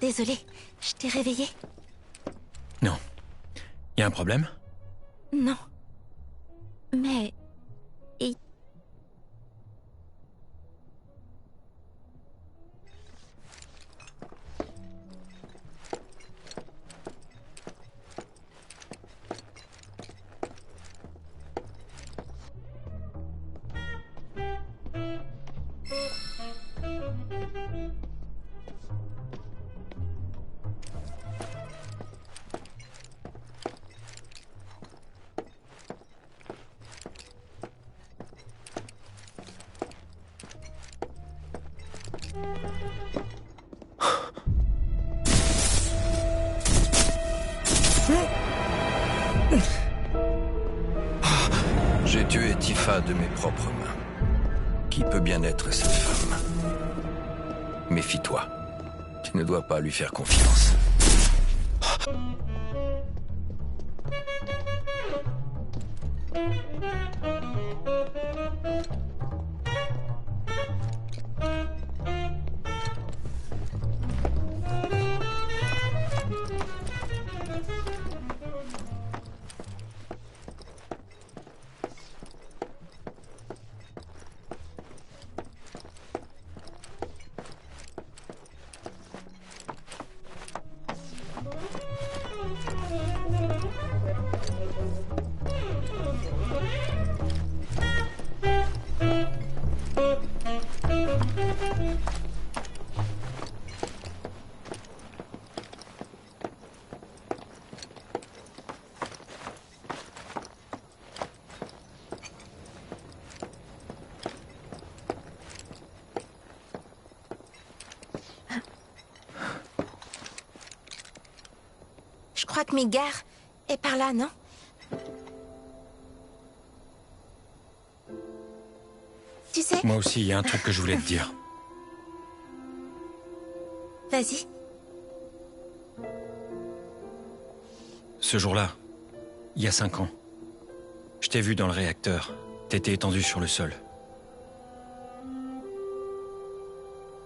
Désolée, je t'ai réveillée. Non. Y a un problème? Non. Mais... J'ai tué Tifa de mes propres mains. Qui peut bien être cette femme? Méfie-toi. Tu ne dois pas lui faire confiance. Je crois que Midgar est par là, non? Tu sais... Moi aussi, y a un truc que je voulais te dire. Vas-y. Ce jour-là, il y a 5 ans, je t'ai vu dans le réacteur. T'étais étendu sur le sol.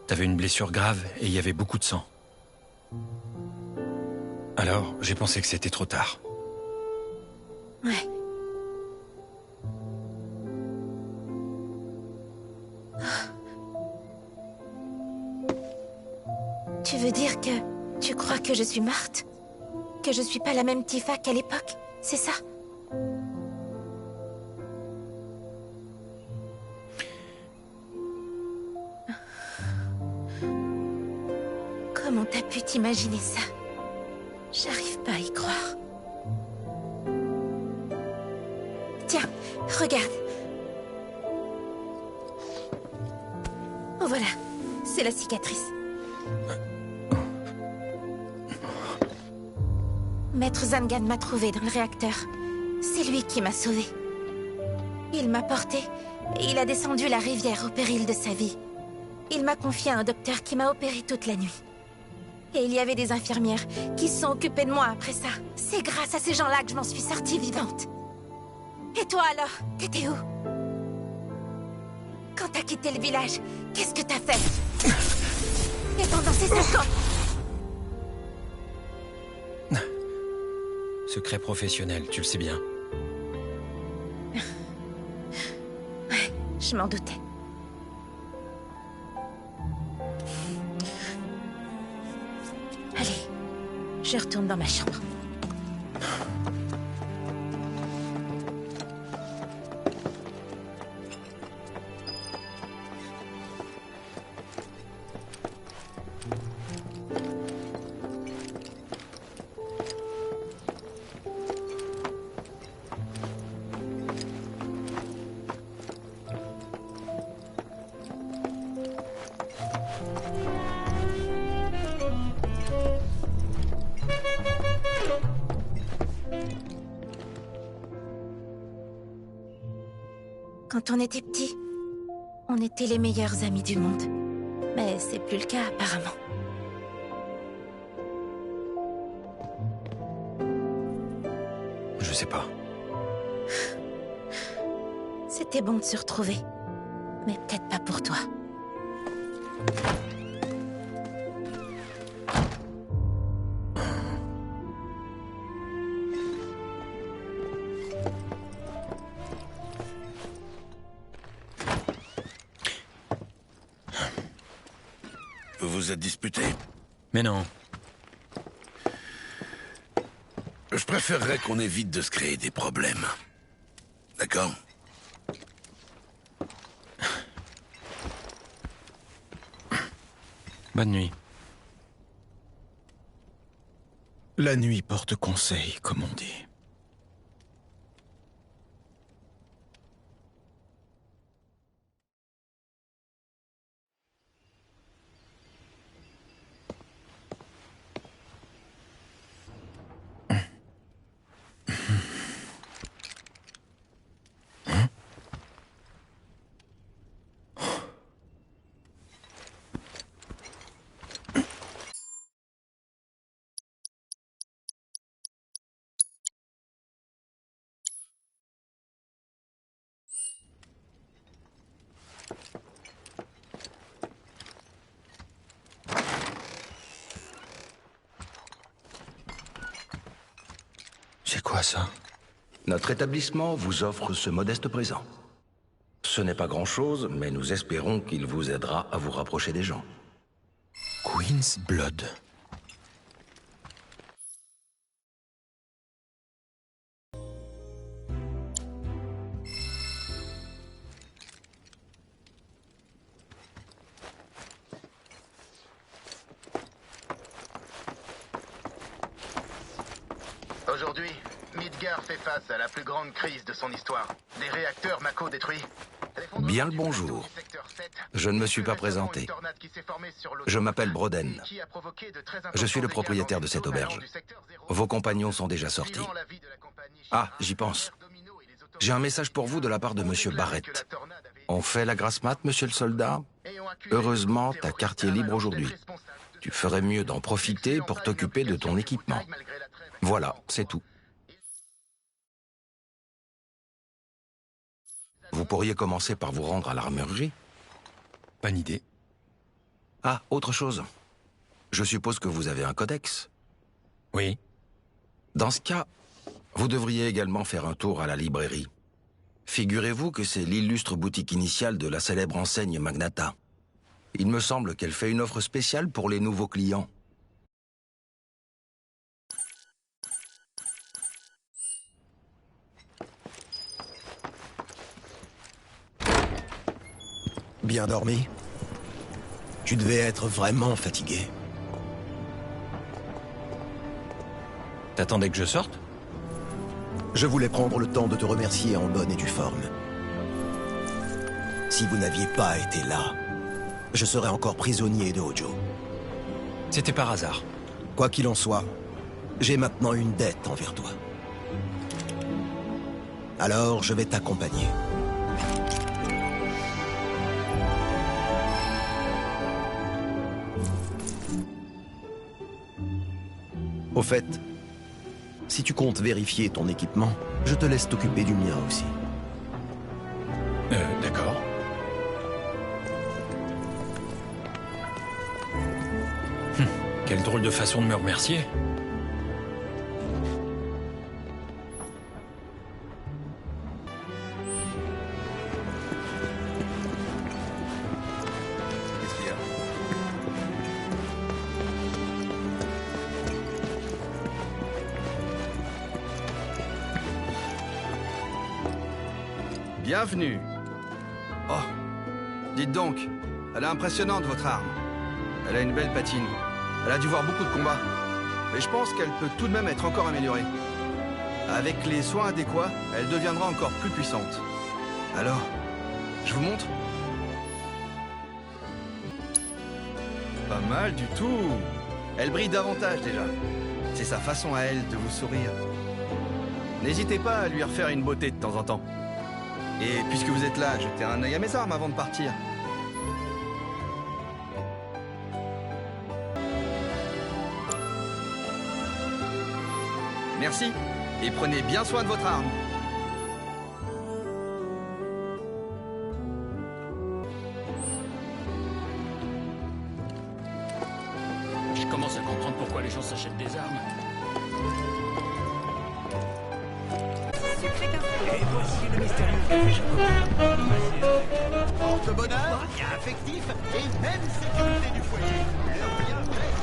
T'avais une blessure grave et il y avait beaucoup de sang. Alors, j'ai pensé que c'était trop tard. Ouais. Tu veux dire que tu crois que je suis morte? Que je suis pas la même Tifa qu'à l'époque? C'est ça? Comment t'as pu t'imaginer ça? J'arrive pas à y croire. Tiens, regarde. Oh voilà, c'est la cicatrice. Maître Zangan m'a trouvée dans le réacteur. C'est lui qui m'a sauvée. Il m'a portée et il a descendu la rivière au péril de sa vie. Il m'a confié à un docteur qui m'a opérée toute la nuit. Et il y avait des infirmières qui se sont occupées de moi après ça. C'est grâce à ces gens-là que je m'en suis sortie vivante. Et toi alors, t'étais où? Quand t'as quitté le village, qu'est-ce que t'as fait? Et pendant ces 5 ans? Secret professionnel, tu le sais bien. Ouais, je m'en doutais. Allez, je retourne dans ma chambre. Quand on était petits, on était les meilleurs amis du monde. Mais c'est plus le cas apparemment. Je sais pas. C'était bon de se retrouver. Mais peut-être pas pour toi. vous êtes disputé? Mais non. Je préférerais qu'on évite de se créer des problèmes. D'accord? Bonne nuit. La nuit porte conseil, comme on dit. C'est quoi ça? Notre établissement vous offre ce modeste présent. Ce n'est pas grand-chose, mais nous espérons qu'il vous aidera à vous rapprocher des gens. Queen's Blood. Aujourd'hui, Midgar fait face à la plus grande crise de son histoire. Des réacteurs Mako détruits. Bien le bonjour. Je ne me suis pas présenté. Je m'appelle Broden. Je suis le propriétaire de cette auberge. Vos compagnons sont déjà sortis. Ah, j'y pense. J'ai un message pour vous de la part de Monsieur Barrett. On fait la grasse mat, Monsieur le soldat? Heureusement, ta carte est libre aujourd'hui. Tu ferais mieux d'en profiter pour t'occuper de ton équipement. Voilà, c'est tout. Vous pourriez commencer par vous rendre à l'armurerie. Bonne idée. Ah, autre chose. Je suppose que vous avez un codex. Oui. Dans ce cas, vous devriez également faire un tour à la librairie. Figurez-vous que c'est l'illustre boutique initiale de la célèbre enseigne Magnata. Il me semble qu'elle fait une offre spéciale pour les nouveaux clients. Bien dormi? Tu devais être vraiment fatigué. T'attendais que je sorte? Je voulais prendre le temps de te remercier en bonne et due forme. Si vous n'aviez pas été là, je serais encore prisonnier de Hojo. C'était par hasard. Quoi qu'il en soit, j'ai maintenant une dette envers toi. Alors, je vais t'accompagner. Au fait, si tu comptes vérifier ton équipement, je te laisse t'occuper du mien aussi. D'accord. Quelle drôle de façon de me remercier. Qu'est-ce qu'il y a? Bienvenue. Oh, dites donc, elle est impressionnante votre arme. Elle a une belle patine. Elle a dû voir beaucoup de combats. Mais je pense qu'elle peut tout de même être encore améliorée. Avec les soins adéquats, elle deviendra encore plus puissante. Alors, je vous montre? Pas mal du tout. Elle brille davantage déjà. C'est sa façon à elle de vous sourire. N'hésitez pas à lui refaire une beauté de temps en temps. Et puisque vous êtes là, jetez un œil à mes armes avant de partir. Merci, et prenez bien soin de votre arme. Je commence à comprendre pourquoi les gens s'achètent des armes. Et voici le mystérieux café Chocolat. de bonheur, lien affectif et même sécurité du foyer. Leur lien fait...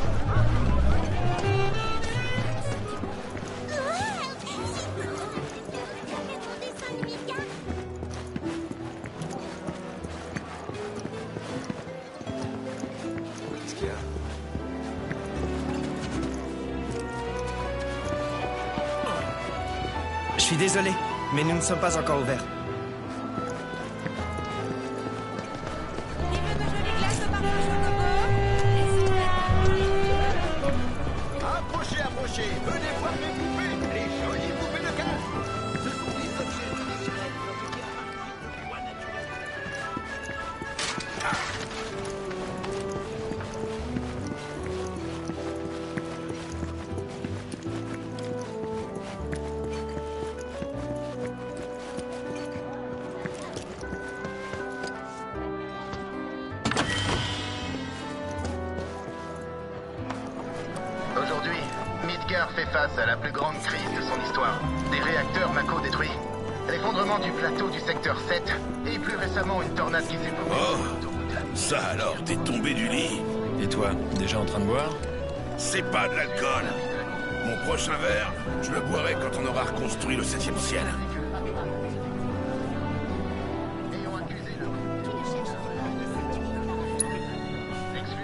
Qu'est-ce qu'il y a? Je suis désolé, mais nous ne sommes pas encore ouverts. Approchez, approchez, venez voir mes poupées, les jolies poupées de cage. Ce sont des objets traditionnels fabriqués à partir de bois naturel. Aujourd'hui, Midgar fait face à la plus grande crise de son histoire. Des réacteurs Mako détruits, l'effondrement du plateau du secteur 7, et plus récemment une tornade qui s'est formée sur l'autoroute. Ça alors, t'es tombé du lit? Et toi, déjà en train de boire? C'est pas de l'alcool. Mon prochain verre, je le boirai quand on aura reconstruit le 7e ciel. Ayant accusé le...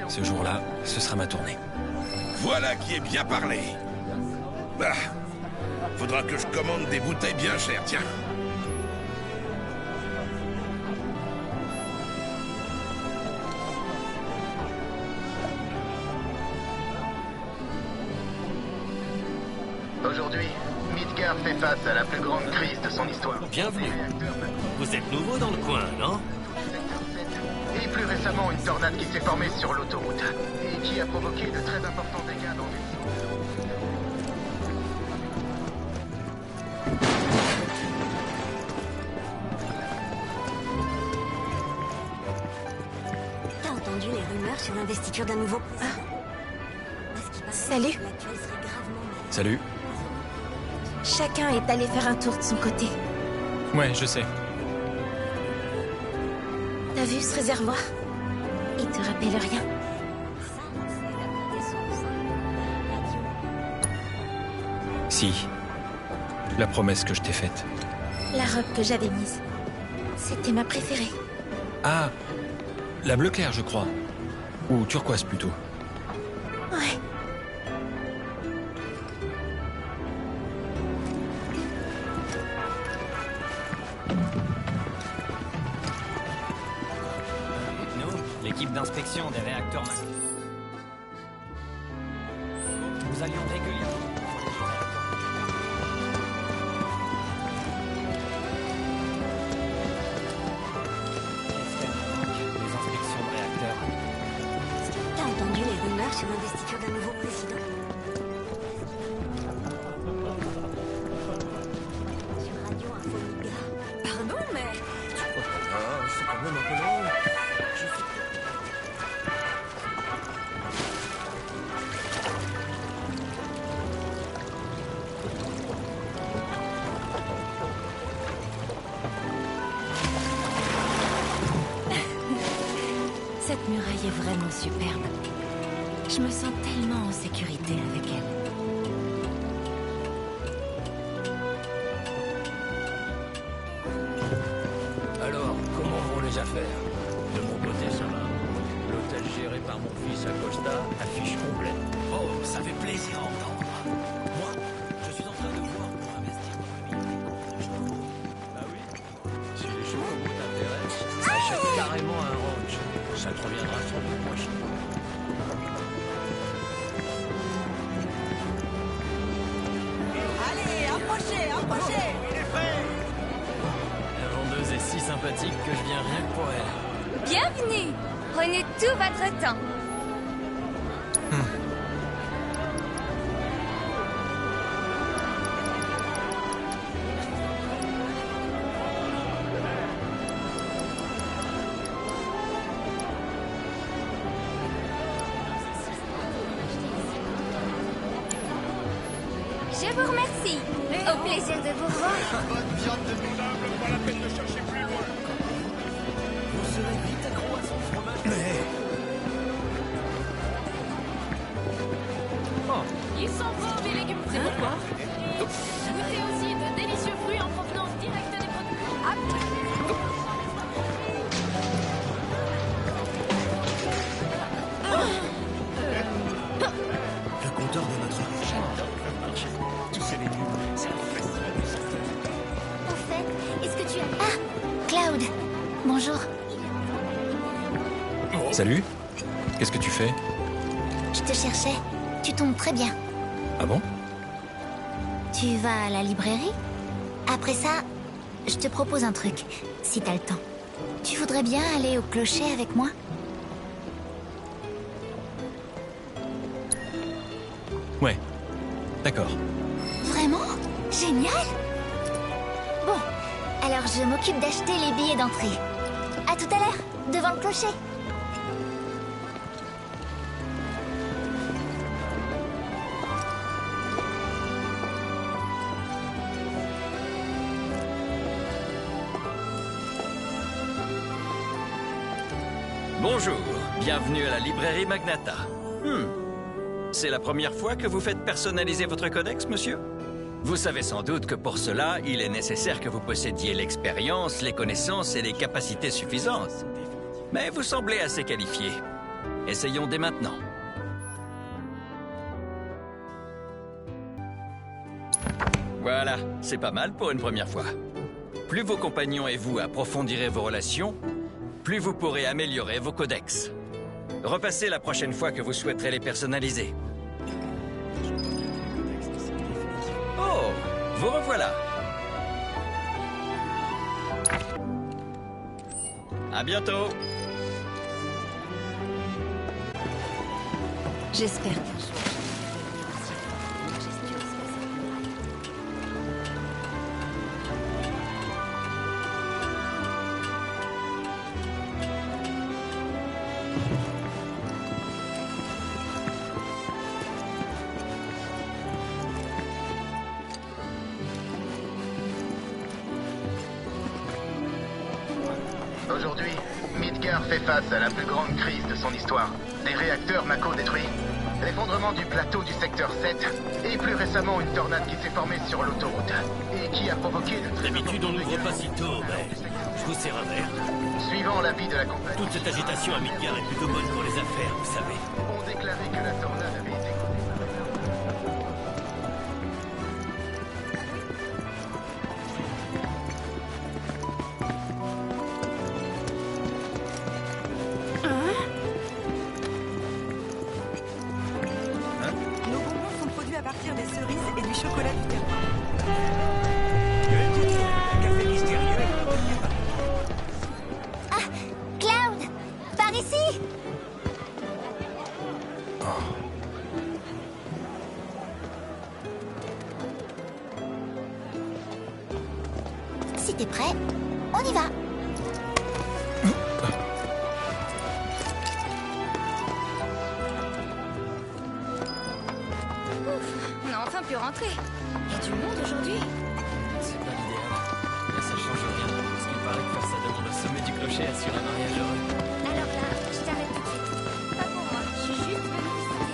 Ce jour-là, ce sera ma tournée. Voilà qui est bien parlé. Bah, faudra que je commande des bouteilles bien chères, tiens. Aujourd'hui, Midgar fait face à la plus grande crise de son histoire. Bienvenue. Vous êtes nouveau dans le coin, non? Et plus récemment, une tornade qui s'est formée sur l'autoroute et qui a provoqué de très importants dégâts dans une zone. T'as entendu les rumeurs sur l'investiture d'un nouveau... Salut. Salut. Chacun est allé faire un tour de son côté. Ouais, je sais. T'as vu ce réservoir? Il te rappelle rien? Si. La promesse que je t'ai faite. La robe que j'avais mise. C'était ma préférée. Ah, la bleu clair, je crois. Ou turquoise plutôt. Ouais. Nous, l'équipe d'inspection des réacteurs Mako. Nous allions régulièrement. Les inspections de réacteurs. T'as entendu les rumeurs sur l'investiture d'un nouveau président? Sur Radio Info Midgar. Pardon, mais... c'est quand même un peu long. Cette muraille est vraiment superbe. Je me sens tellement en sécurité avec elle. Alors, comment vont les affaires? De mon côté, ça va. L'hôtel géré par mon fils Acosta affiche complète. Oh, ça fait plaisir à entendre. Moi, je suis en train de voir pour investir dans le milieu. Bah oui. Si les chevaux vous t'intéressent, achète carrément un ranch. Ça te reviendra sans doute moins cher. Allez, approchez, approchez. Il est prêt. La vendeuse est si sympathique que je viens rien que pour elle. Bienvenue. Prenez tout votre temps. Je vous remercie. Au plaisir de vous revoir. Bonne viande de minable, pas la peine de chercher plus loin. Vous serez vite Ah, Cloud. Bonjour. Salut. Qu'est-ce que tu fais? Je te cherchais. Tu tombes très bien. Ah bon? Tu vas à la librairie? Après ça, je te propose un truc, si t'as le temps. Tu voudrais bien aller au clocher avec moi? Ouais. D'accord. Vraiment? Génial! Bon, alors je m'occupe d'acheter les billets d'entrée. À tout à l'heure, devant le clocher. Bonjour, bienvenue à la librairie Magnata. C'est la première fois que vous faites personnaliser votre codex, monsieur? Vous savez sans doute que pour cela, il est nécessaire que vous possédiez l'expérience, les connaissances et les capacités suffisantes. Mais vous semblez assez qualifié. Essayons dès maintenant. Voilà, c'est pas mal pour une première fois. Plus vos compagnons et vous approfondirez vos relations, plus vous pourrez améliorer vos codex. Repassez la prochaine fois que vous souhaiterez les personnaliser. Oh, vous revoilà. À bientôt. J'espère bien. Aujourd'hui, Midgar fait face à la plus grande crise de son histoire. Des réacteurs Mako détruits, l'effondrement du plateau du secteur 7, et plus récemment une tornade qui s'est formée sur l'autoroute, et qui a provoqué de très D'habitude, on n'ouvre pas si tôt, mais je vous sers un verre. Suivant l'avis de la compagnie... Toute cette agitation à Midgar est plutôt bonne pour les affaires, vous savez. ont déclaré que la tornade avait été... Nos bonbons sont produits à partir des cerises et du chocolat du terroir. Café mystérieux. Ah, Cloud! Par ici! Si t'es prêt, on y va. On a enfin pu rentrer. Il y a du monde aujourd'hui. C'est pas l'idéal. Mais ça change rien, parce qu'il paraît que faire sa demande au sommet du clocher assure un mariage heureux. Alors là, je t'arrête tout de suite. Pas pour moi, je suis juste venue visiter.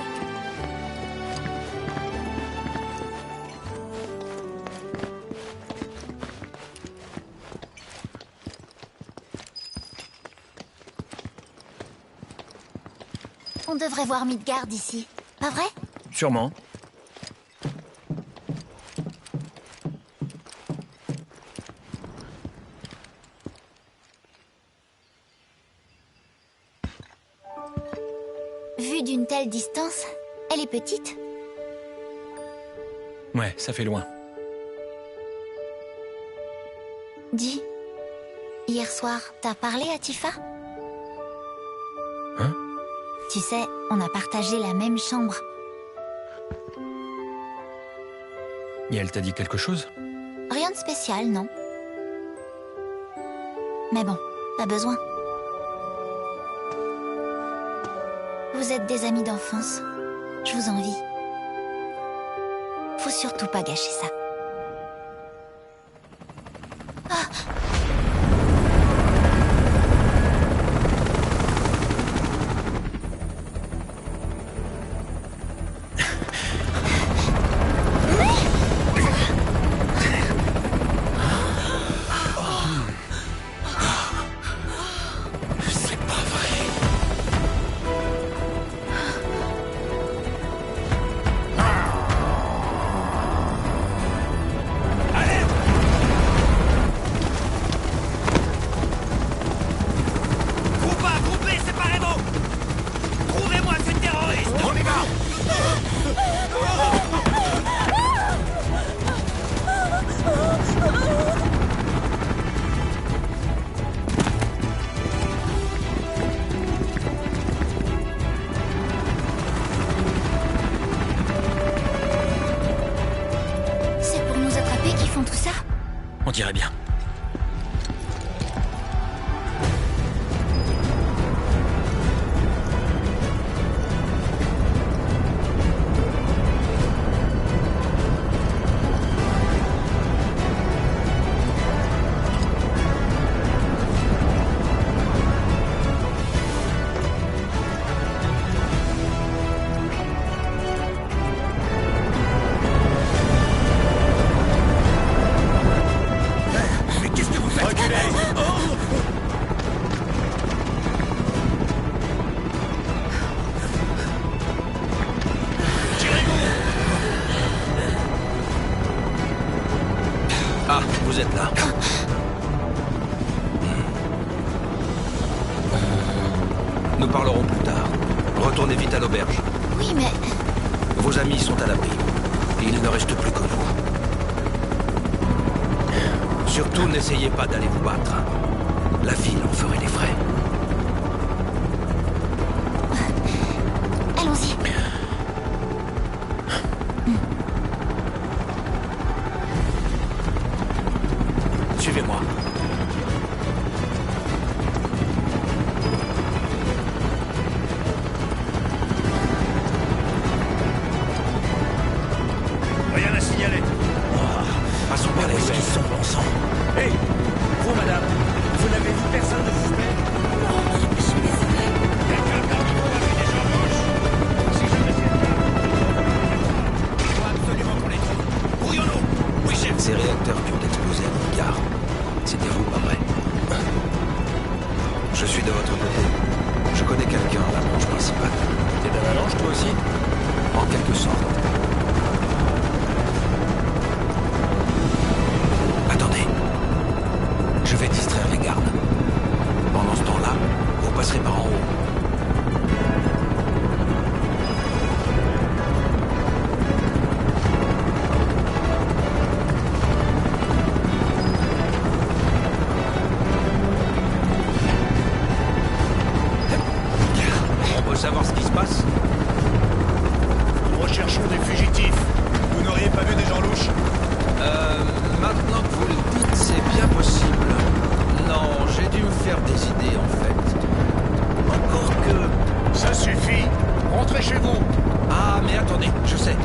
On devrait voir Midgard d'ici. Pas vrai? Sûrement. Vue d'une telle distance, elle est petite. Ouais, ça fait loin. Dis, hier soir, t'as parlé à Tifa? Hein? Tu sais, on a partagé la même chambre. Et elle t'a dit quelque chose? Rien de spécial, non. Mais bon, pas besoin. Vous êtes des amis d'enfance. Je vous envie. Faut surtout pas gâcher ça. Ah! On dirait bien. Ah, vous êtes là. Nous parlerons plus tard. Retournez vite à l'auberge. Oui, mais... Vos amis sont à l'abri. Il ne reste plus que vous. Surtout, n'essayez pas d'aller vous battre. La ville en ferait les frais. Allons-y. Suivez-moi. Rien à signaler. Passons par les ailes. Sont bon sang. Hé, vous madame, vous n'avez vu personne de suspect? Non, je suis désolée. Quelqu'un parmi vous a vu des gens louches? Si jamais c'est le cas, il faut absolument qu'on les trouve. Courions-nous. Oui, chef. Ces réacteurs qui ont explosé à notre gare, c'était vous, pas vrai? Je suis de votre côté. Je connais quelqu'un à la branche principale. T'es d'Avalanche, toi aussi? En quelque sorte. Attendez. Je vais distraire les gardes. Pendant ce temps-là, vous passerez par en haut. On peut savoir ce qui se passe? Nous recherchons des fugitifs. Vous n'auriez pas vu des gens louches? Maintenant que vous le dites, c'est bien possible. Non, j'ai dû me faire des idées, en fait. Encore que... Ça suffit. Rentrez chez vous. Ah, mais attendez, je sais.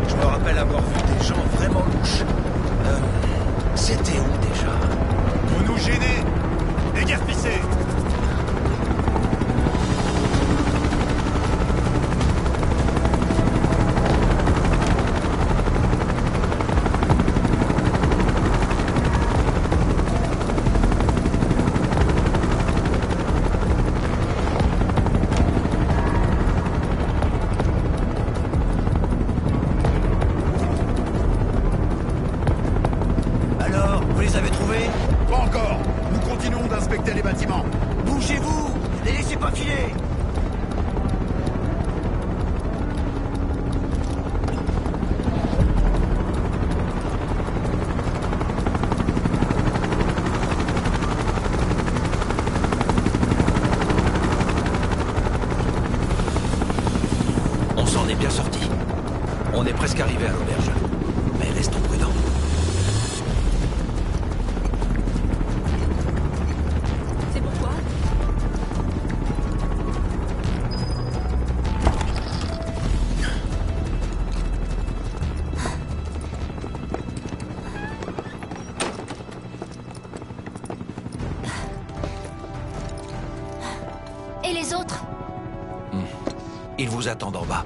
Je me rappelle avoir vu des gens vraiment louches. C'était où, déjà? Vous nous gênez. Déguerpissez. Alors, vous les avez trouvés? Pas encore. Nous continuons d'inspecter les bâtiments. Bougez-vous! Les laissez pas filer! On s'en est bien sorti. On est presque arrivé à l'auberge. Mais restons prudents. C'est pourquoi? Et les autres? Ils vous attendent en bas.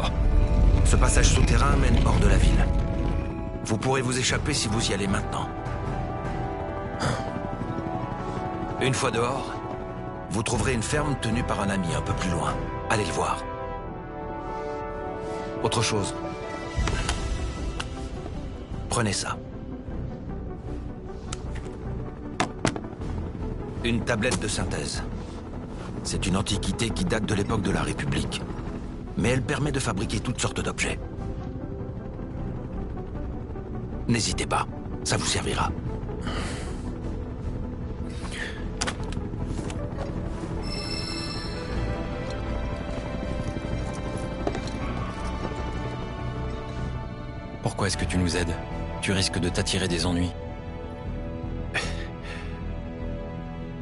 Oh. Ce passage souterrain mène hors de la ville. Vous pourrez vous échapper si vous y allez maintenant. Une fois dehors, vous trouverez une ferme tenue par un ami un peu plus loin. Allez le voir. Autre chose. Prenez ça. Une tablette de synthèse. C'est une antiquité qui date de l'époque de la République. Mais elle permet de fabriquer toutes sortes d'objets. N'hésitez pas, ça vous servira. Pourquoi est-ce que tu nous aides? tu risques de t'attirer des ennuis.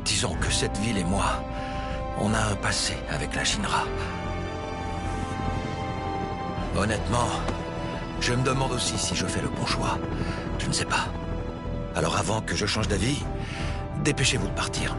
Disons que cette ville et moi, on a un passé avec la Shinra. Honnêtement, je me demande aussi si je fais le bon choix. Je ne sais pas. Alors avant que je change d'avis, dépêchez-vous de partir.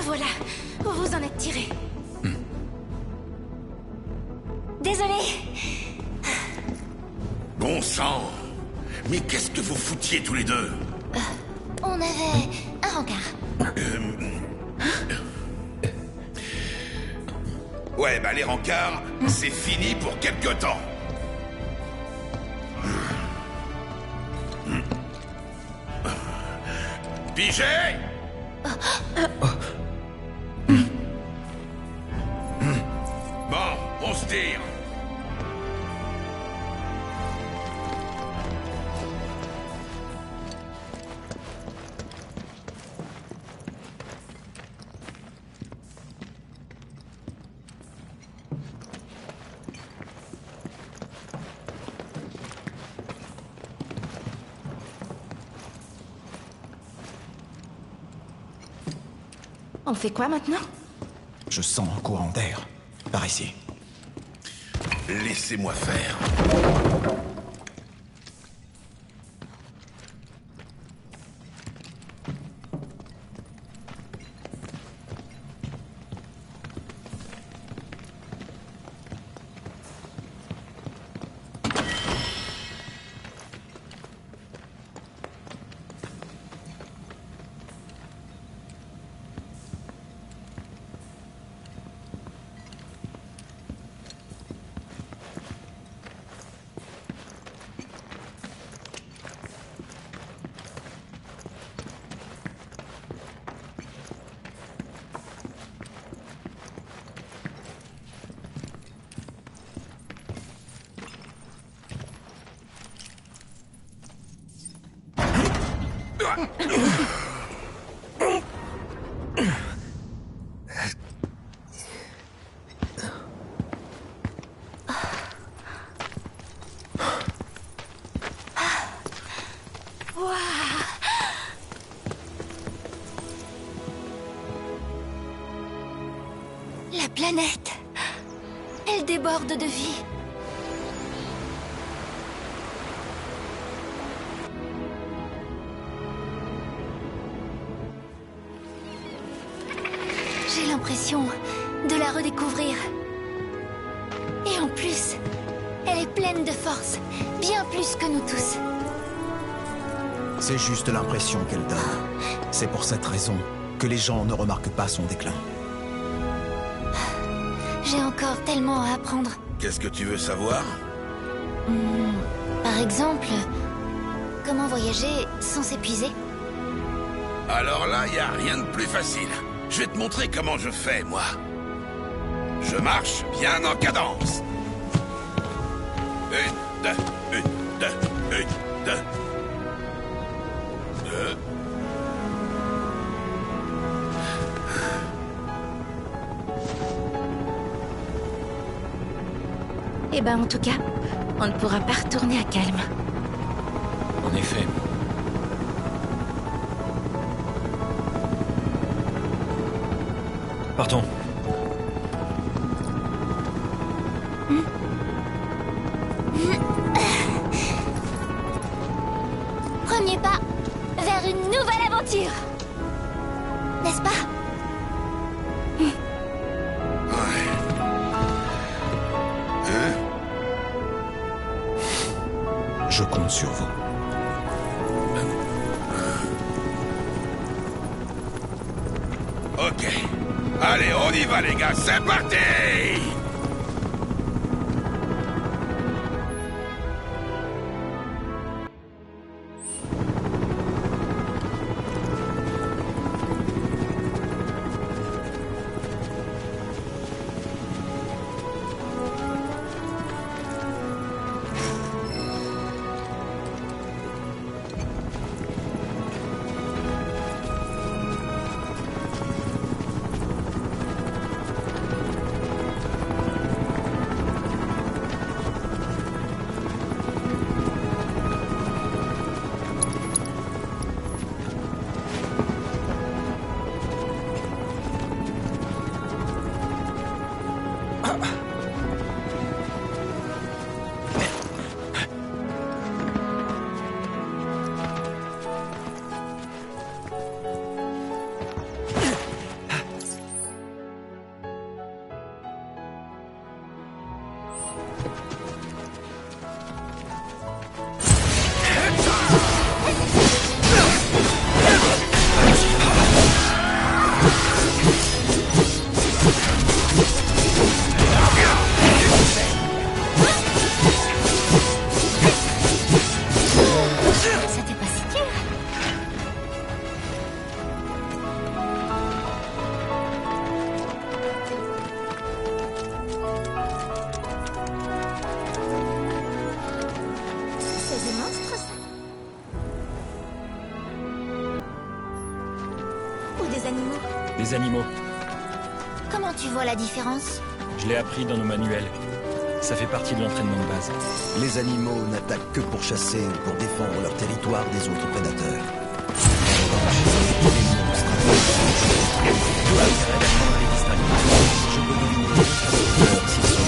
Voilà, vous vous en êtes tiré. Désolée. Bon sang! Mais qu'est-ce que vous foutiez tous les deux? On avait un rencard. Ouais, bah les rencarts, c'est fini pour quelque temps. Pigé? Bon, on se tire. On fait quoi maintenant? Je sens un courant d'air. Par ici. Laissez-moi faire. La planète, elle déborde de vie. J'ai l'impression de la redécouvrir. Et en plus, elle est pleine de force, bien plus que nous tous. C'est juste l'impression qu'elle donne. C'est pour cette raison que les gens ne remarquent pas son déclin. J'ai encore tellement à apprendre. Qu'est-ce que tu veux savoir? Par exemple, comment voyager sans s'épuiser? Alors là, y a rien de plus facile. Je vais te montrer comment je fais, moi. Je marche bien en cadence. 1, 2, 1, 2, 1, 2. 2. Eh ben, en tout cas, on ne pourra pas retourner à Calme. En effet. Partons. Premier pas vers une nouvelle aventure. N'est-ce pas? Je compte sur vous. Ok. Allez, on y va, les gars. C'est parti! animaux? Des animaux. Comment tu vois la différence? Je l'ai appris dans nos manuels. Ça fait partie de l'entraînement de base. Les animaux n'attaquent que pour chasser ou pour défendre leur territoire des autres prédateurs. En revanche, les monstres doivent apprendre à les distinguer. Je peux deviner les prédateurs s'ils sont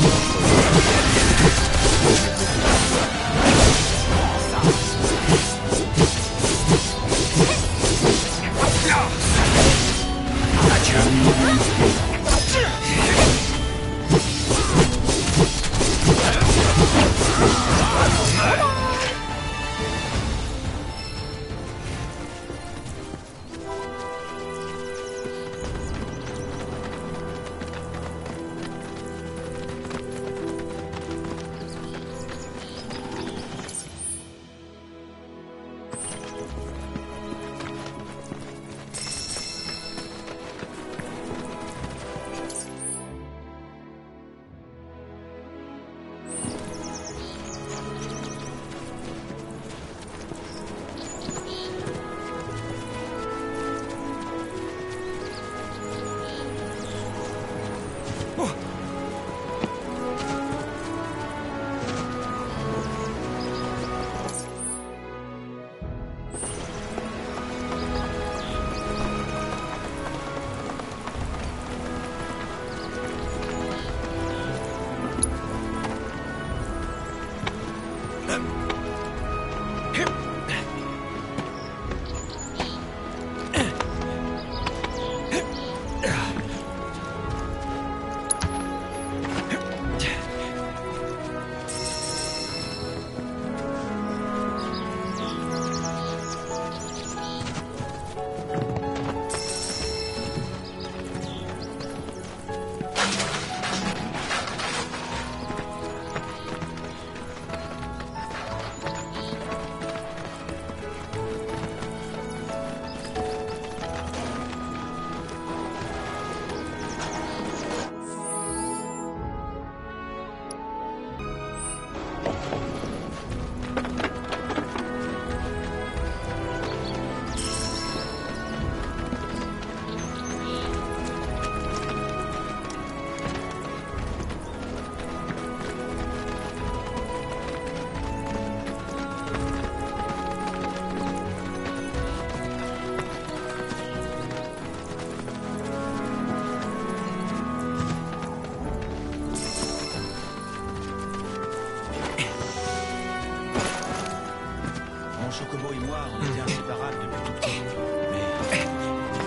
Chocobo et moi, on était inséparables depuis tout petit. Mais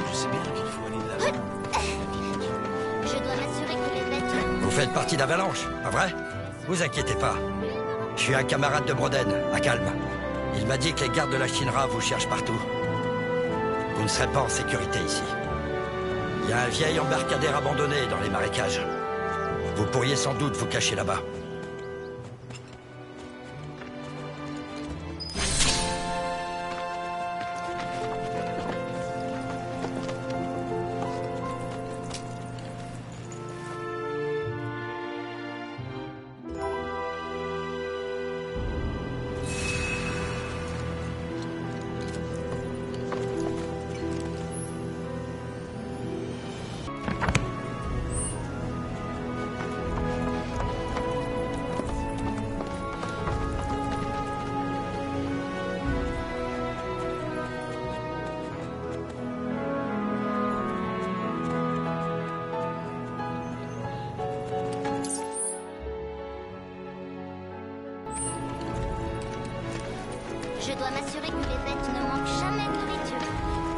je sais bien qu'il faut aller de l'avant. Je dois m'assurer que les bêtes... Vous faites partie d'Avalanche, pas vrai? Vous inquiétez pas. Je suis un camarade de Broden, à Calme. Il m'a dit que les gardes de la Shinra vous cherchent partout. Vous ne serez pas en sécurité ici. Il y a un vieil embarcadère abandonné dans les marécages. Vous pourriez sans doute vous cacher là-bas. Je dois m'assurer que les bêtes ne manquent jamais de nourriture.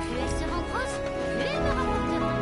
Plus elles seront grosses, plus elles me rapporteront.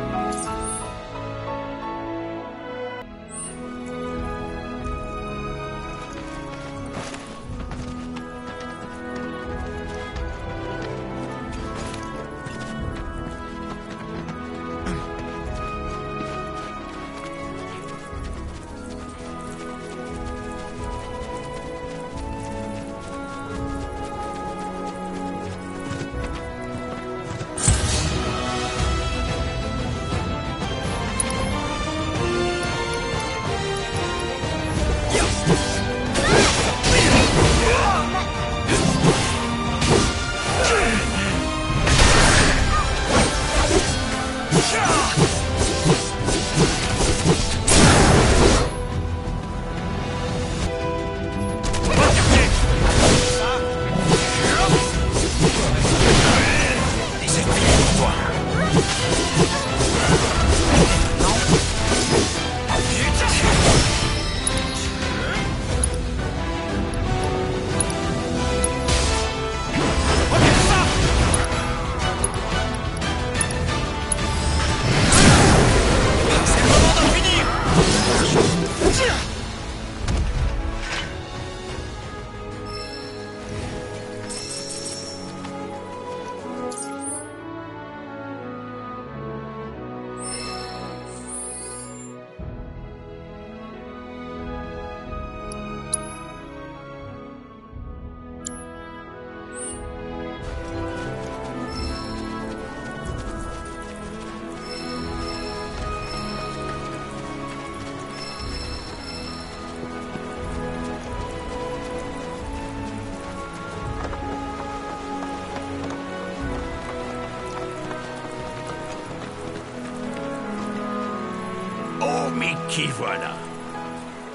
Mickey, voilà.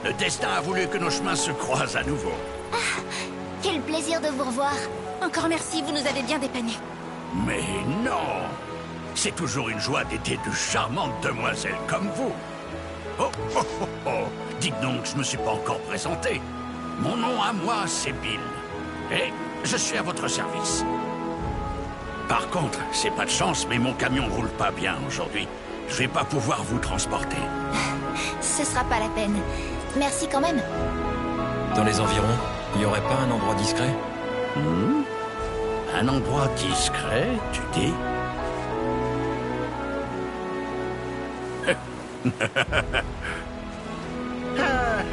Le destin a voulu que nos chemins se croisent à nouveau. Ah, quel plaisir de vous revoir. Encore merci, vous nous avez bien dépannés. Mais non! C'est toujours une joie d'aider de charmantes demoiselles comme vous. Oh, oh, oh, oh! Dites donc, je me suis pas encore présenté. Mon nom à moi, c'est Bill. Et je suis à votre service. Par contre, c'est pas de chance, mais mon camion roule pas bien aujourd'hui. Je vais pas pouvoir vous transporter. Ce sera pas la peine. Merci quand même. Dans les environs, il y aurait pas un endroit discret? Un endroit discret, tu dis?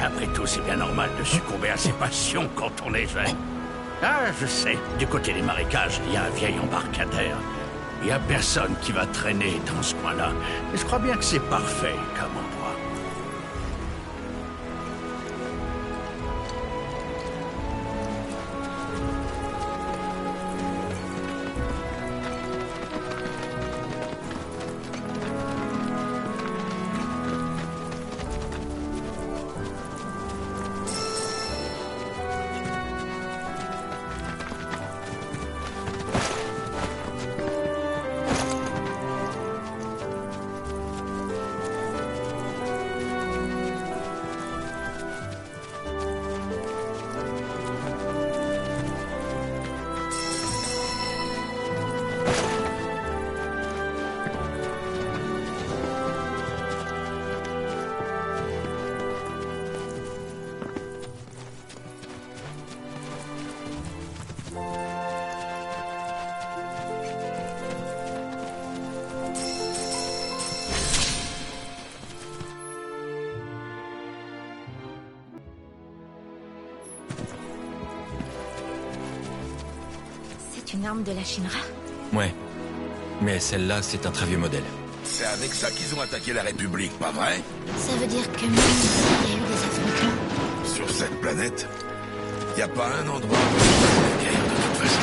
Après tout, c'est bien normal de succomber à ses passions quand on est jeune. Ah, je sais. Du côté des marécages, il y a un vieil embarcadère. Il n'y a personne qui va traîner dans ce coin-là. Et je crois bien que c'est parfait comme endroit. Une arme de la Shinra? Ouais. Mais celle-là, c'est un très vieux modèle. C'est avec ça qu'ils ont attaqué la République, pas vrai? Ça veut dire que même il y a eu des affrontements. Sur cette planète, y a pas un endroit où il y a pas de guerre de toute façon.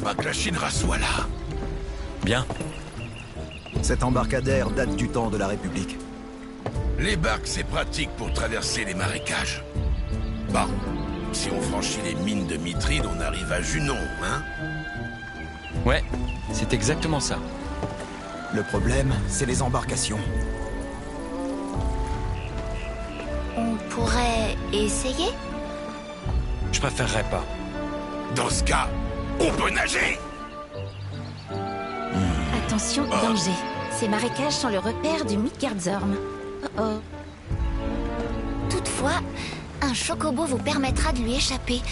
pas que la Shinra soit là. Bien. Cet embarcadère date du temps de la République. Les barques, c'est pratique pour traverser les marécages. Bon, si on franchit les mines de Mithril, on arrive à Junon, hein? Ouais, c'est exactement ça. Le problème, c'est les embarcations. On pourrait essayer? Je préférerais pas. Dans ce cas, on peut nager! Attention, danger. Ces marécages sont le repère du Midgardsorm. Oh oh. Toutefois, un chocobo vous permettra de lui échapper.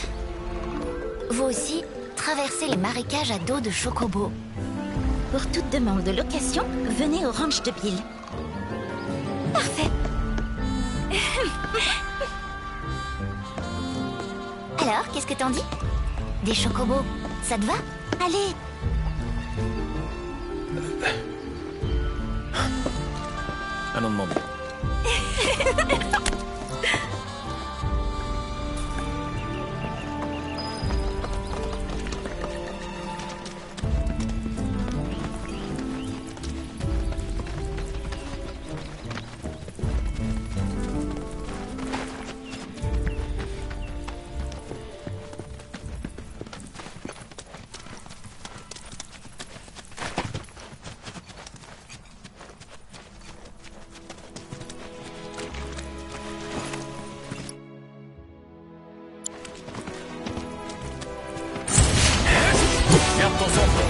Vous aussi, traversez les marécages à dos de chocobo. Pour toute demande de location, venez au ranch de Bill. Parfait. Alors, qu'est-ce que t'en dis? Des chocobos, ça te va? Allez! Allons demander. Garde ton sang-froid.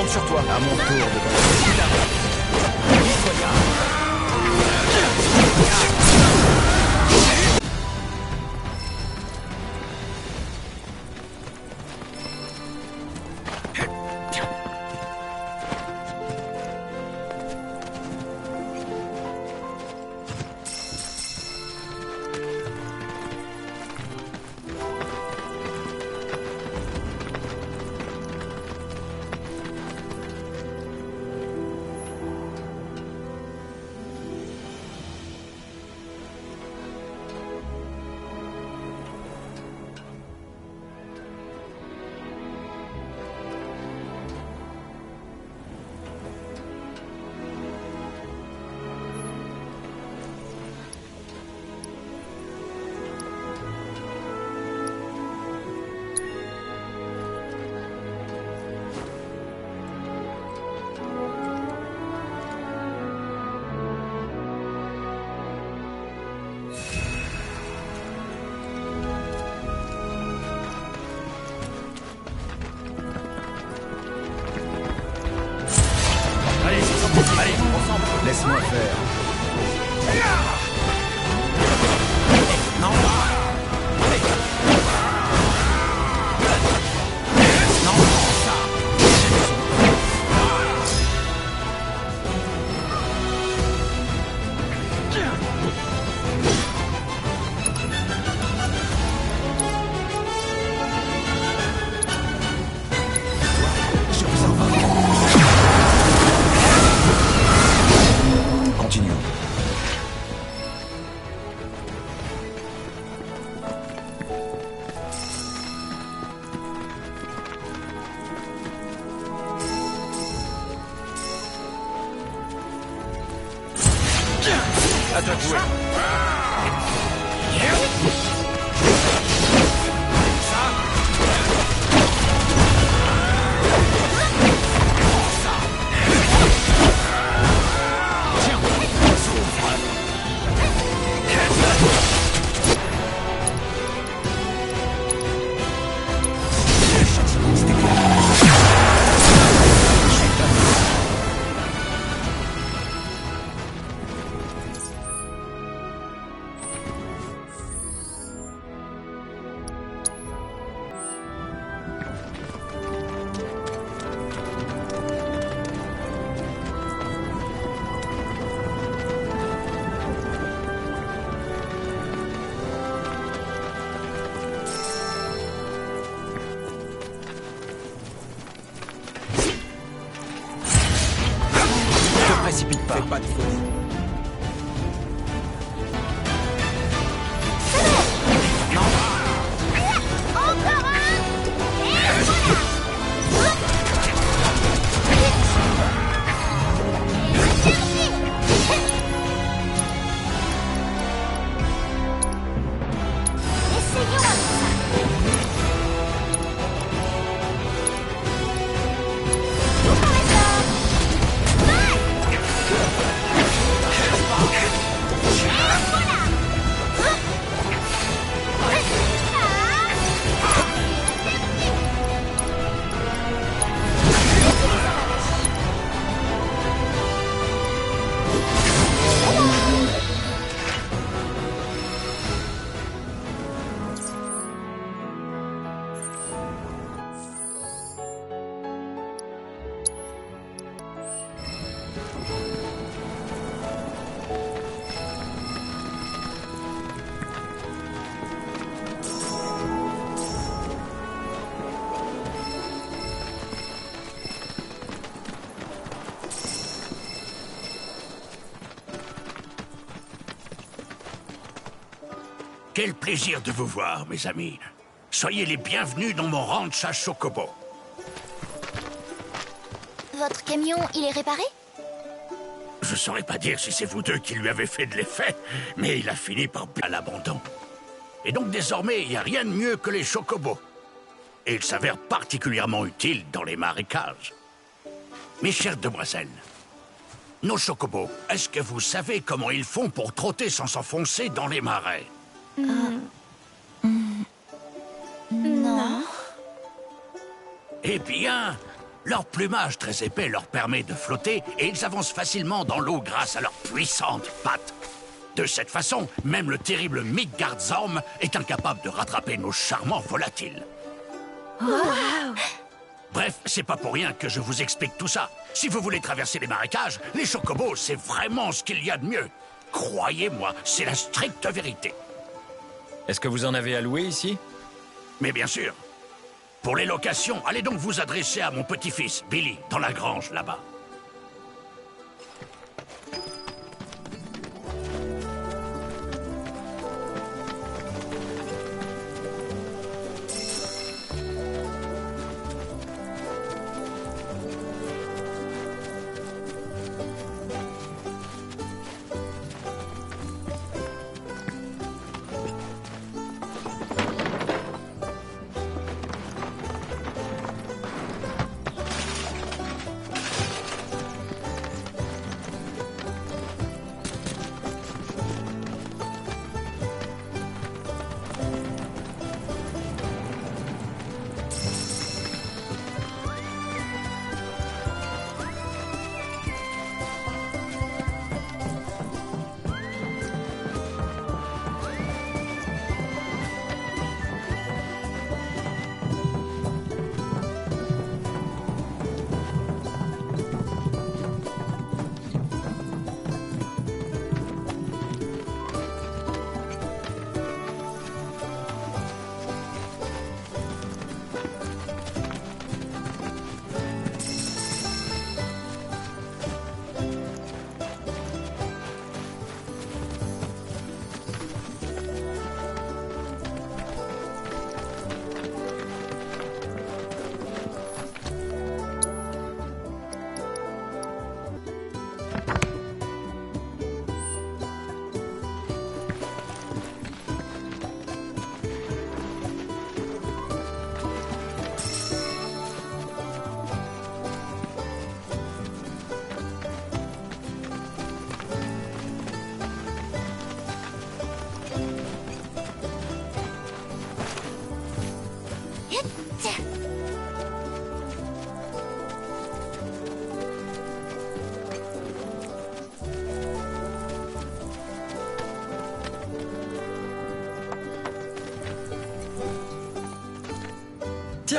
Sur toi. À mon tour de Allez, ensemble. Laisse-moi faire. Non. À toi de jouer. Précipite pas. Fais pas de folie. Quel plaisir de vous voir, mes amis. Soyez les bienvenus dans mon ranch à Chocobo. Votre camion, il est réparé? Je saurais pas dire si c'est vous deux qui lui avez fait de l'effet, mais il a fini par à l'abandon. Et donc désormais, il n'y a rien de mieux que les chocobos. Et ils s'avèrent particulièrement utiles dans les marécages. Mes chères demoiselles, nos chocobos, est-ce que vous savez comment ils font pour trotter sans s'enfoncer dans les marais? Non. Eh bien, leur plumage très épais leur permet de flotter et ils avancent facilement dans l'eau grâce à leurs puissantes pattes. De cette façon, même le terrible Midgardsorm est incapable de rattraper nos charmants volatiles. Wow. Bref, c'est pas pour rien que je vous explique tout ça. Si vous voulez traverser les marécages, les chocobos, c'est vraiment ce qu'il y a de mieux. Croyez-moi, c'est la stricte vérité. Est-ce que vous en avez alloué ici? Mais bien sûr. Pour les locations, allez donc vous adresser à mon petit-fils, Billy, dans la grange, là-bas.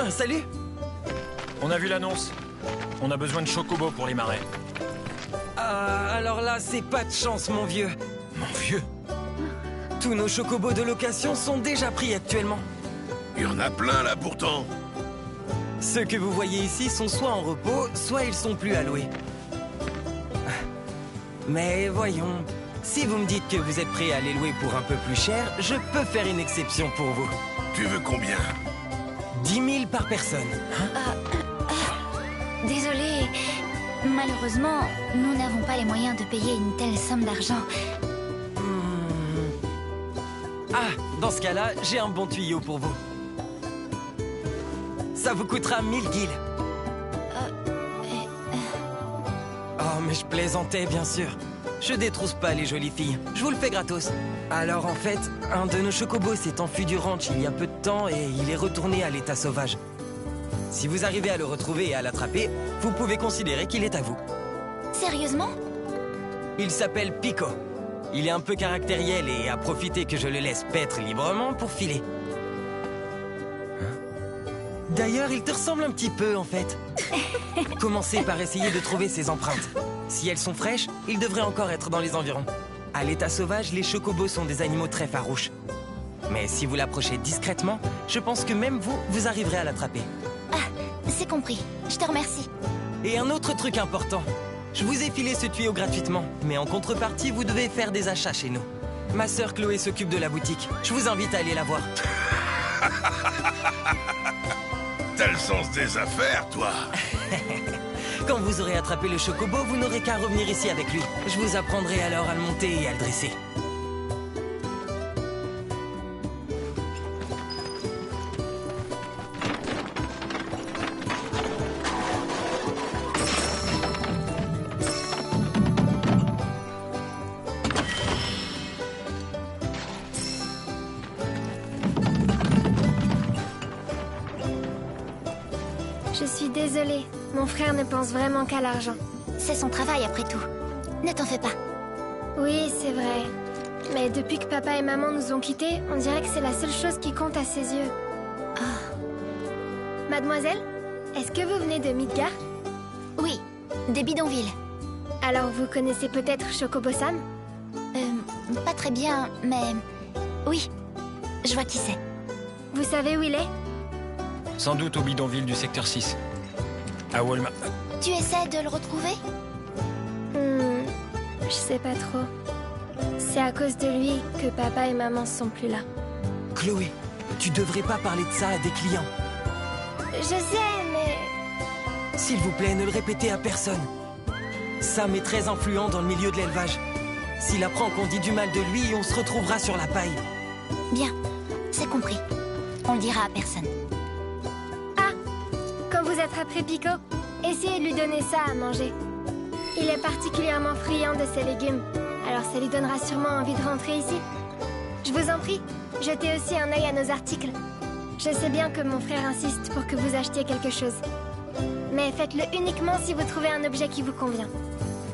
Tiens, salut! On a vu l'annonce. On a besoin de chocobos pour les marais. Ah, alors là, c'est pas de chance, mon vieux. Mon vieux? Tous nos chocobos de location sont déjà pris actuellement. Il y en a plein là pourtant. Ceux que vous voyez ici sont soit en repos, soit ils sont plus à louer. Mais voyons, si vous me dites que vous êtes prêt à les louer pour un peu plus cher, je peux faire une exception pour vous. Tu veux combien? 10 000 par personne. Désolée, malheureusement, nous n'avons pas les moyens de payer une telle somme d'argent. Ah, dans ce cas-là, j'ai un bon tuyau pour vous. Ça vous coûtera 1000 guilds. Oh, mais je plaisantais, bien sûr. Je détrousse pas les jolies filles. Je vous le fais gratos. Alors, en fait, un de nos chocobos s'est enfui du ranch il y a peu de temps et il est retourné à l'état sauvage. Si vous arrivez à le retrouver et à l'attraper, vous pouvez considérer qu'il est à vous. Sérieusement? Il s'appelle Pico. Il est un peu caractériel et a profité que je le laisse paître librement pour filer. D'ailleurs, il te ressemble un petit peu, en fait. Commencez par essayer de trouver ses empreintes. Si elles sont fraîches, il devrait encore être dans les environs. À l'état sauvage, les chocobos sont des animaux très farouches. Mais si vous l'approchez discrètement, je pense que même vous, vous arriverez à l'attraper. Ah, c'est compris. Je te remercie. Et un autre truc important. Je vous ai filé ce tuyau gratuitement, mais en contrepartie, vous devez faire des achats chez nous. Ma sœur Chloé s'occupe de la boutique. Je vous invite à aller la voir. T'as le sens des affaires, toi. Quand vous aurez attrapé le chocobo, vous n'aurez qu'à revenir ici avec lui. Je vous apprendrai alors à le monter et à le dresser. Je suis désolée. Mon frère ne pense vraiment qu'à l'argent. C'est son travail après tout. Ne t'en fais pas. Oui, c'est vrai. Mais depuis que papa et maman nous ont quittés, on dirait que c'est la seule chose qui compte à ses yeux. Mademoiselle, est-ce que vous venez de Midgar? Oui, des bidonvilles. Alors vous connaissez peut-être Chocobo-san? Pas très bien, mais... Oui, je vois qui c'est. Vous savez où il est? Sans doute au bidonville du secteur 6. À Walmart. Tu essaies de le retrouver? Je sais pas trop. C'est à cause de lui que papa et maman sont plus là. Chloé, tu devrais pas parler de ça à des clients. Je sais, mais... S'il vous plaît, ne le répétez à personne. Sam est très influent dans le milieu de l'élevage. S'il apprend qu'on dit du mal de lui, on se retrouvera sur la paille. Bien, c'est compris. On le dira à personne. Quand vous attraperez Pico, essayez de lui donner ça à manger. Il est particulièrement friand de ses légumes, alors ça lui donnera sûrement envie de rentrer ici. Je vous en prie, jetez aussi un œil à nos articles. Je sais bien que mon frère insiste pour que vous achetiez quelque chose. Mais faites-le uniquement si vous trouvez un objet qui vous convient.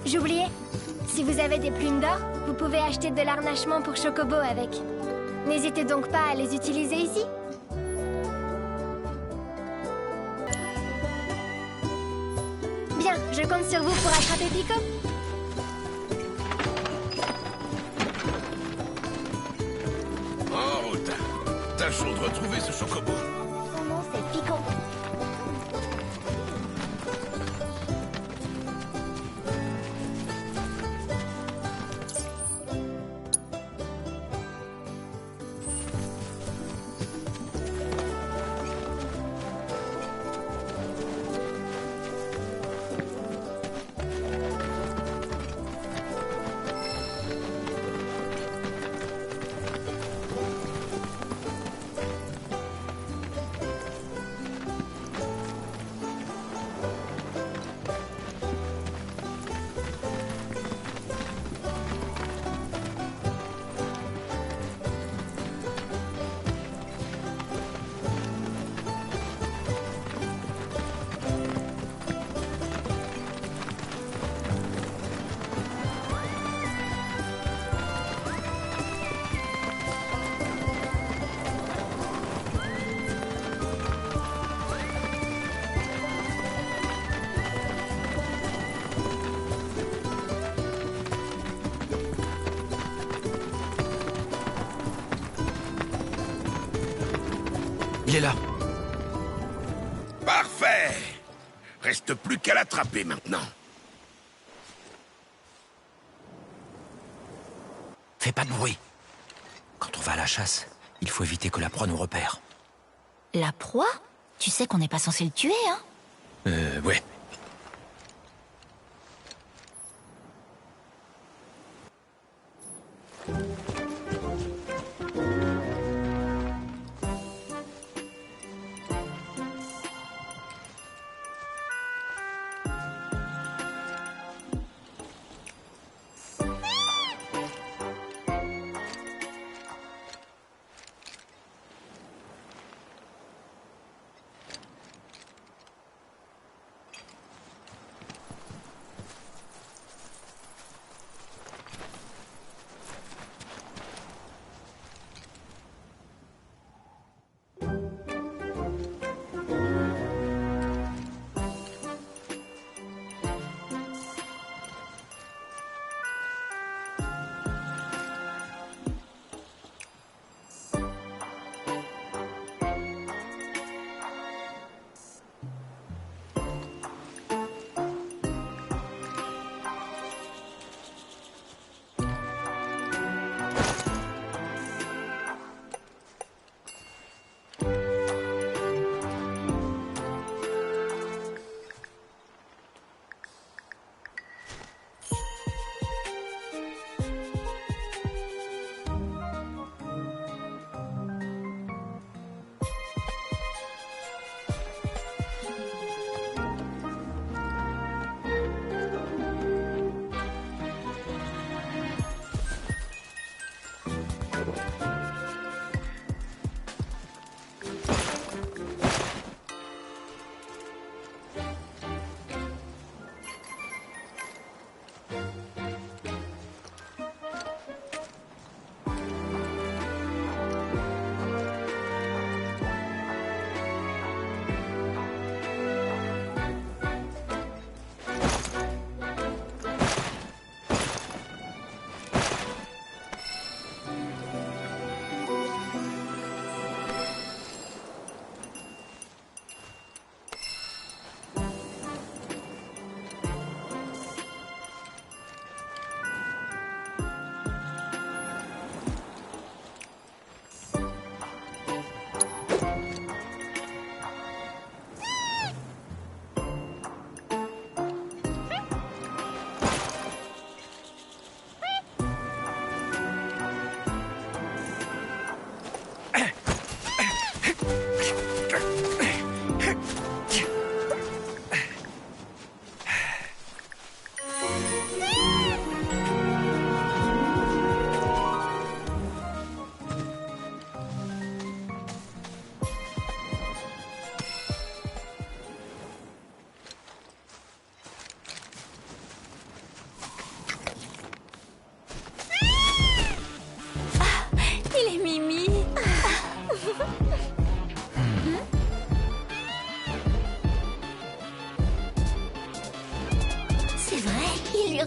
J'oubliais, si vous avez des plumes d'or, vous pouvez acheter de l'harnachement pour Chocobo avec. N'hésitez donc pas à les utiliser ici. Bien, je compte sur vous pour attraper Pico. En route. Tâchons de retrouver ce chocobo. Son nom, c'est Pico. Il est là. Parfait. Reste plus qu'à l'attraper maintenant. Fais pas de bruit. Quand on va à la chasse, il faut éviter que la proie nous repère. La proie? Tu sais qu'on n'est pas censé le tuer, hein? Ouais.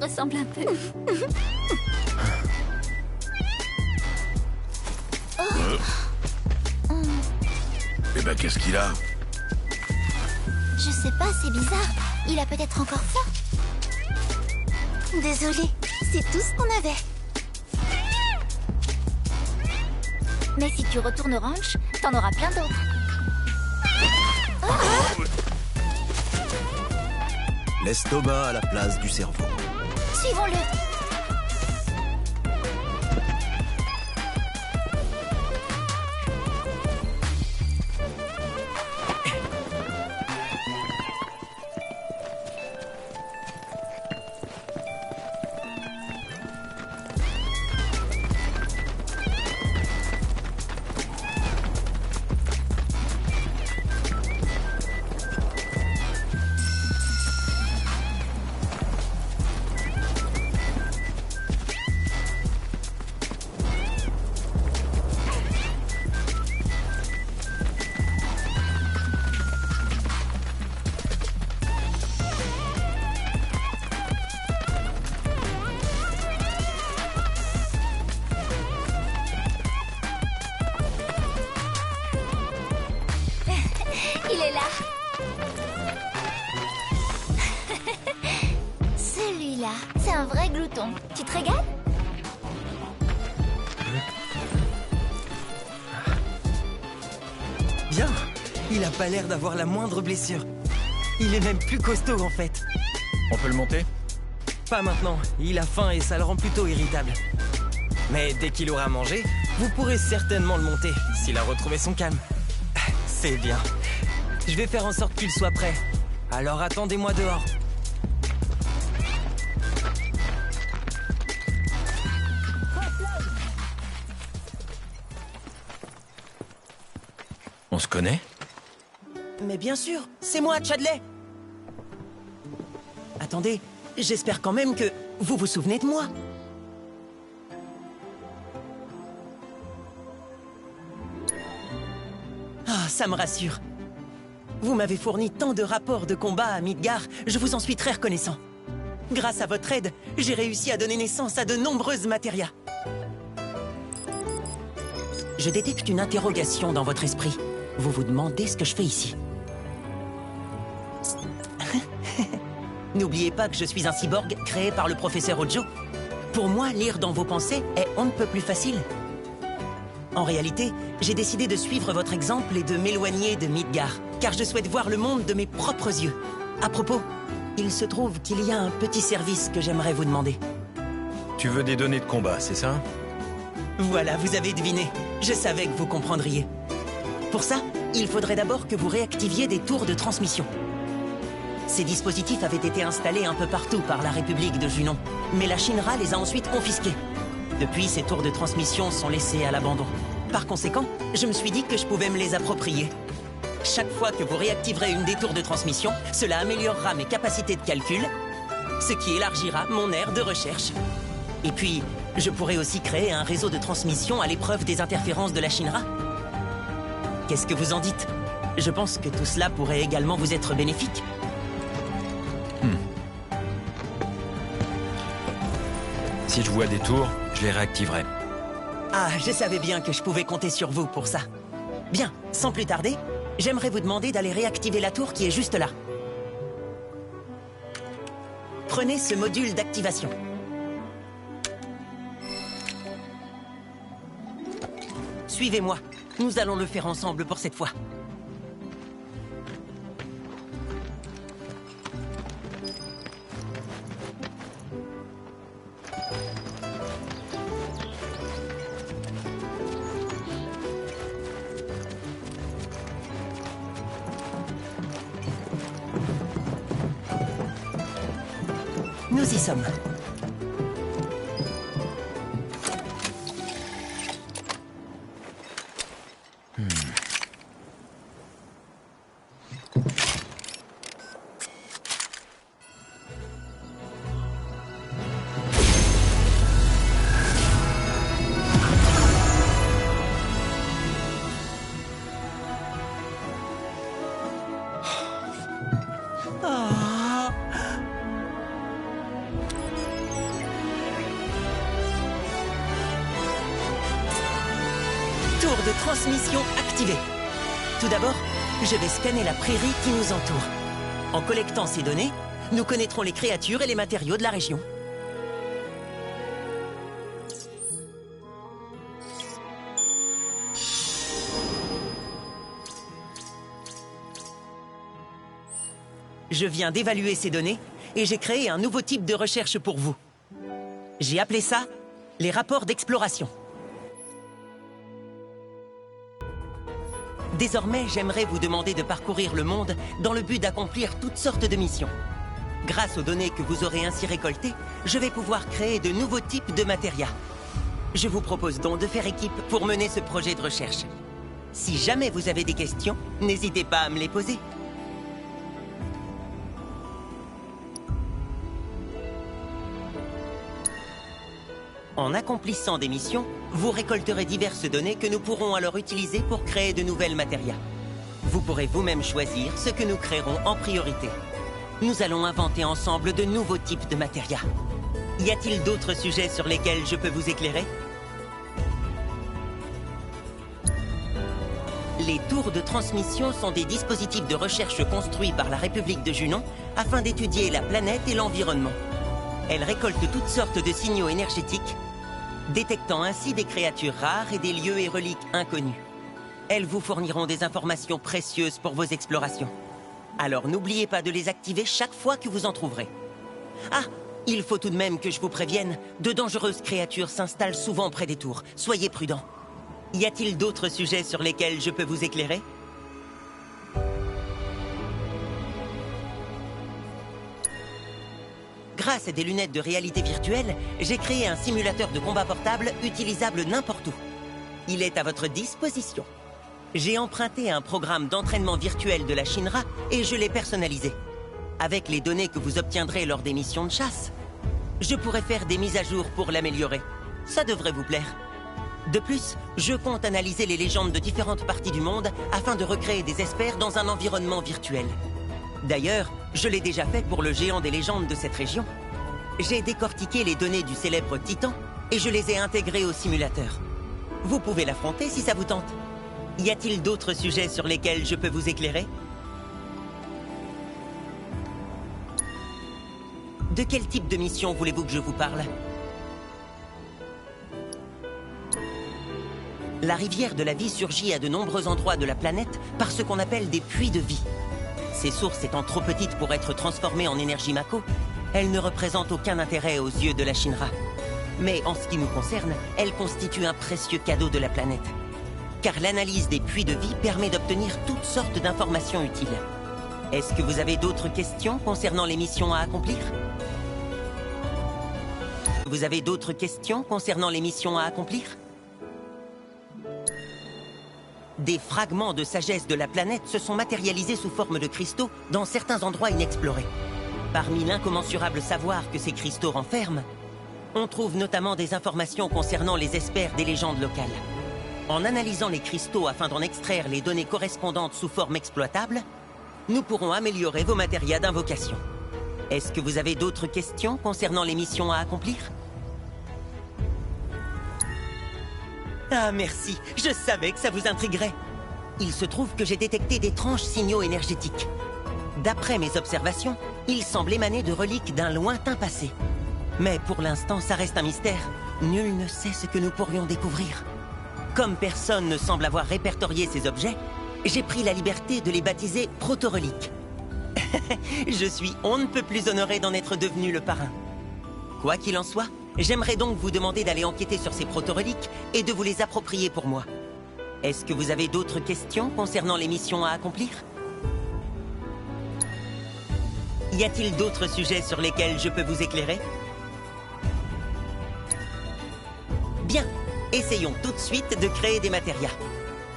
Ressemble un peu. Eh ben, qu'est-ce qu'il a? Je sais pas, c'est bizarre. Il a peut-être encore faim. Désolée, c'est tout ce qu'on avait. Mais si tu retournes au ranch, t'en auras plein d'autres. L'estomac à la place du cerveau. Suivons-le. glouton. Tu te régales? Bien. Il a pas l'air d'avoir la moindre blessure. Il est même plus costaud en fait. On peut le monter? Pas maintenant. Il a faim et ça le rend plutôt irritable. Mais dès qu'il aura mangé, vous pourrez certainement le monter, s'il a retrouvé son calme. C'est bien. Je vais faire en sorte qu'il soit prêt. Alors attendez-moi dehors. On se connaît? Mais bien sûr, c'est moi, Chadley. Attendez, j'espère quand même que vous vous souvenez de moi. Ah, ça me rassure. Vous m'avez fourni tant de rapports de combat à Midgar, je vous en suis très reconnaissant. Grâce à votre aide, j'ai réussi à donner naissance à de nombreuses matérias. Je détecte une interrogation dans votre esprit. Vous vous demandez ce que je fais ici. N'oubliez pas que je suis un cyborg créé par le professeur Ojo. Pour moi, lire dans vos pensées est on ne peut plus facile. En réalité, j'ai décidé de suivre votre exemple et de m'éloigner de Midgar, car je souhaite voir le monde de mes propres yeux. À propos, il se trouve qu'il y a un petit service que j'aimerais vous demander. Tu veux des données de combat, c'est ça? Voilà, vous avez deviné. Je savais que vous comprendriez. Pour ça, il faudrait d'abord que vous réactiviez des tours de transmission. Ces dispositifs avaient été installés un peu partout par la République de Junon, mais la Shinra les a ensuite confisqués. Depuis, ces tours de transmission sont laissés à l'abandon. Par conséquent, je me suis dit que je pouvais me les approprier. Chaque fois que vous réactiverez une des tours de transmission, cela améliorera mes capacités de calcul, ce qui élargira mon aire de recherche. Et puis, je pourrais aussi créer un réseau de transmission à l'épreuve des interférences de la Shinra. Qu'est-ce que vous en dites? Je pense que tout cela pourrait également vous être bénéfique. Si je vois des tours, je les réactiverai. Ah, je savais bien que je pouvais compter sur vous pour ça. Bien, sans plus tarder, j'aimerais vous demander d'aller réactiver la tour qui est juste là. Prenez ce module d'activation. Suivez-moi. Nous allons le faire ensemble pour cette fois. Nous y sommes. Tour de transmission activée. Tout d'abord, je vais scanner la prairie qui nous entoure. En collectant ces données, nous connaîtrons les créatures et les matériaux de la région. Je viens d'évaluer ces données et j'ai créé un nouveau type de recherche pour vous. J'ai appelé ça les rapports d'exploration. Désormais, j'aimerais vous demander de parcourir le monde dans le but d'accomplir toutes sortes de missions. Grâce aux données que vous aurez ainsi récoltées, je vais pouvoir créer de nouveaux types de matérias. Je vous propose donc de faire équipe pour mener ce projet de recherche. Si jamais vous avez des questions, n'hésitez pas à me les poser. En accomplissant des missions, vous récolterez diverses données que nous pourrons alors utiliser pour créer de nouvelles matérias. Vous pourrez vous-même choisir ce que nous créerons en priorité. Nous allons inventer ensemble de nouveaux types de matérias. Y a-t-il d'autres sujets sur lesquels je peux vous éclairer? Les tours de transmission sont des dispositifs de recherche construits par la République de Junon afin d'étudier la planète et l'environnement. Elle récolte toutes sortes de signaux énergétiques, détectant ainsi des créatures rares et des lieux et reliques inconnus. Elles vous fourniront des informations précieuses pour vos explorations. Alors n'oubliez pas de les activer chaque fois que vous en trouverez. Ah, il faut tout de même que je vous prévienne, de dangereuses créatures s'installent souvent près des tours. Soyez prudents. Y a-t-il d'autres sujets sur lesquels je peux vous éclairer ? Grâce à des lunettes de réalité virtuelle, j'ai créé un simulateur de combat portable utilisable n'importe où. Il est à votre disposition. J'ai emprunté un programme d'entraînement virtuel de la Shinra et je l'ai personnalisé. Avec les données que vous obtiendrez lors des missions de chasse, je pourrai faire des mises à jour pour l'améliorer. Ça devrait vous plaire. De plus, je compte analyser les légendes de différentes parties du monde afin de recréer des experts dans un environnement virtuel. D'ailleurs, je l'ai déjà fait pour le géant des légendes de cette région. J'ai décortiqué les données du célèbre Titan et je les ai intégrées au simulateur. Vous pouvez l'affronter si ça vous tente. Y a-t-il d'autres sujets sur lesquels je peux vous éclairer ? De quel type de mission voulez-vous que je vous parle ? La rivière de la vie surgit à de nombreux endroits de la planète par ce qu'on appelle des puits de vie. Ces sources étant trop petites pour être transformées en énergie Mako, elles ne représentent aucun intérêt aux yeux de la Shinra. Mais en ce qui nous concerne, elles constituent un précieux cadeau de la planète. Car l'analyse des puits de vie permet d'obtenir toutes sortes d'informations utiles. Est-ce que vous avez d'autres questions concernant les missions à accomplir ? Vous avez d'autres questions concernant les missions à accomplir ? Des fragments de sagesse de la planète se sont matérialisés sous forme de cristaux dans certains endroits inexplorés. Parmi l'incommensurable savoir que ces cristaux renferment, on trouve notamment des informations concernant les experts des légendes locales. En analysant les cristaux afin d'en extraire les données correspondantes sous forme exploitable, nous pourrons améliorer vos matérias d'invocation. Est-ce que vous avez d'autres questions concernant les missions à accomplir ? Ah, merci. Je savais que ça vous intriguerait. Il se trouve que j'ai détecté d'étranges signaux énergétiques. D'après mes observations, ils semblent émaner de reliques d'un lointain passé. Mais pour l'instant, ça reste un mystère. Nul ne sait ce que nous pourrions découvrir. Comme personne ne semble avoir répertorié ces objets, j'ai pris la liberté de les baptiser proto-reliques. Je suis on ne peut plus honoré d'en être devenu le parrain. Quoi qu'il en soit, j'aimerais donc vous demander d'aller enquêter sur ces proto-reliques et de vous les approprier pour moi. Est-ce que vous avez d'autres questions concernant les missions à accomplir ? Y a-t-il d'autres sujets sur lesquels je peux vous éclairer ? Bien, essayons tout de suite de créer des matérias.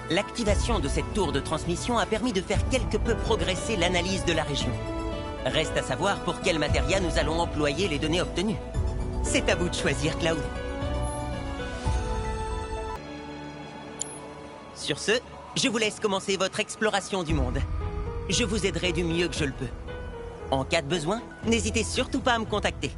L'activation de cette tour de transmission a permis de faire quelque peu progresser l'analyse de la région. Reste à savoir pour quel matériau nous allons employer les données obtenues. C'est à vous de choisir, Cloud. Sur ce, je vous laisse commencer votre exploration du monde. Je vous aiderai du mieux que je le peux. En cas de besoin, n'hésitez surtout pas à me contacter.